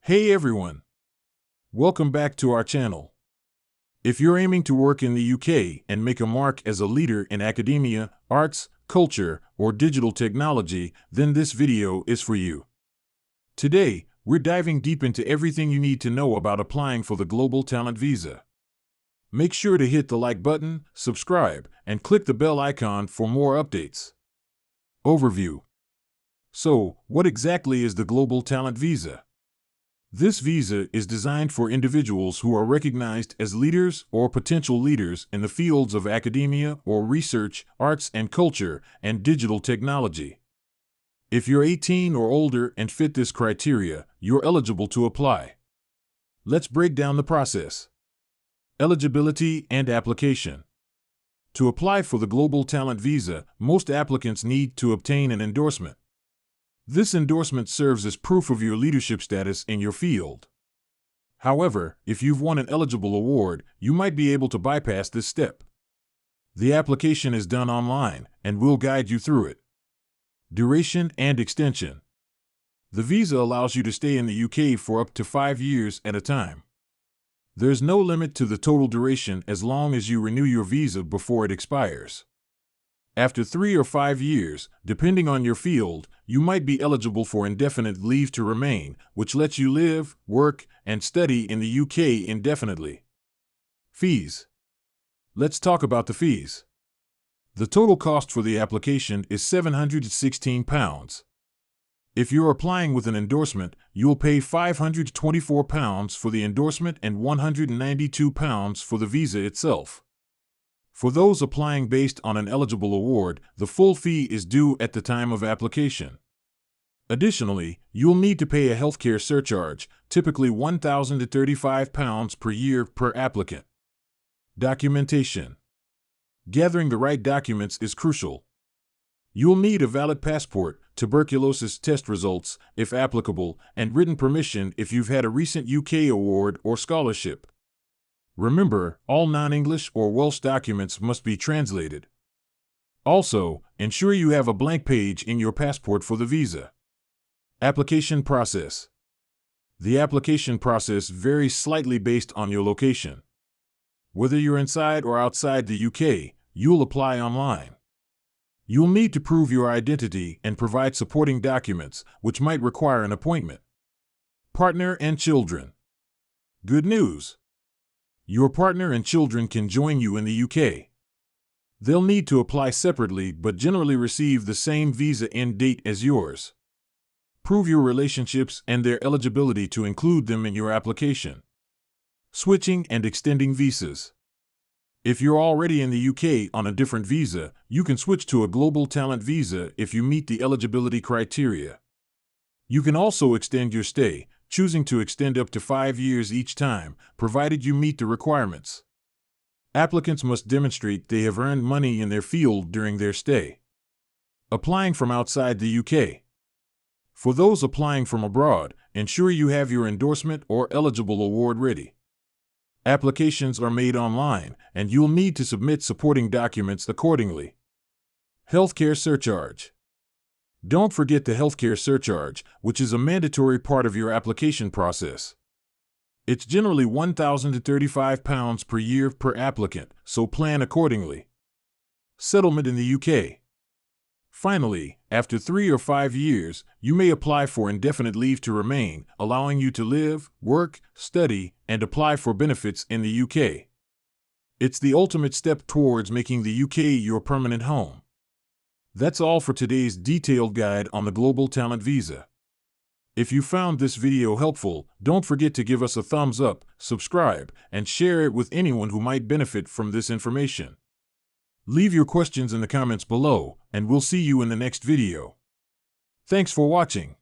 Hey everyone! Welcome back to our channel. If you're aiming to work in the UK and make a mark as a leader in academia, arts, culture, or digital technology, then this video is for you. Today, we're diving deep into everything you need to know about applying for the Global Talent Visa. Make sure to hit the like button, subscribe, and click the bell icon for more updates. Overview. So, what exactly is the Global Talent Visa? This visa is designed for individuals who are recognized as leaders or potential leaders in the fields of academia or research, arts and culture, and digital technology. If you're 18 or older and fit this criteria, you're eligible to apply. Let's break down the process. Eligibility and application. To apply for the Global Talent Visa, most applicants need to obtain an endorsement. This endorsement serves as proof of your leadership status in your field. However, if you've won an eligible award, you might be able to bypass this step. The application is done online, and we'll guide you through it. Duration and extension. The visa allows you to stay in the UK for up to 5 years at a time. There's no limit to the total duration as long as you renew your visa before it expires. After 3 or 5 years, depending on your field, you might be eligible for indefinite leave to remain, which lets you live, work, and study in the UK indefinitely. Fees. Let's talk about the fees. The total cost for the application is £716. If you're applying with an endorsement, you'll pay £524 for the endorsement and £192 for the visa itself. For those applying based on an eligible award, the full fee is due at the time of application. Additionally, you'll need to pay a healthcare surcharge, typically £1,000 to £35 per year per applicant. Documentation. Gathering the right documents is crucial. You'll need a valid passport, tuberculosis test results, if applicable, and written permission if you've had a recent UK award or scholarship. Remember, all non-English or Welsh documents must be translated. Also, ensure you have a blank page in your passport for the visa. Application process. The application process varies slightly based on your location. Whether you're inside or outside the UK, you'll apply online. You'll need to prove your identity and provide supporting documents, which might require an appointment. Partner and children. Good news! Your partner and children can join you in the UK. They'll need to apply separately but generally receive the same visa end date as yours. Prove your relationships and their eligibility to include them in your application. Switching and extending visas. If you're already in the UK on a different visa, you can switch to a Global Talent Visa if you meet the eligibility criteria. You can also extend your stay, choosing to extend up to 5 years each time, provided you meet the requirements. Applicants must demonstrate they have earned money in their field during their stay. Applying from outside the UK. For those applying from abroad, ensure you have your endorsement or eligible award ready. Applications are made online, and you'll need to submit supporting documents accordingly. Healthcare surcharge. Don't forget the healthcare surcharge, which is a mandatory part of your application process. It's generally £1,000 to £35 per year per applicant, so plan accordingly. Settlement in the UK. Finally, after 3 or 5 years, you may apply for indefinite leave to remain, allowing you to live, work, study, and apply for benefits in the UK. It's the ultimate step towards making the UK your permanent home. That's all for today's detailed guide on the Global Talent Visa. If you found this video helpful, don't forget to give us a thumbs up, subscribe, and share it with anyone who might benefit from this information. Leave your questions in the comments below, and we'll see you in the next video. Thanks for watching.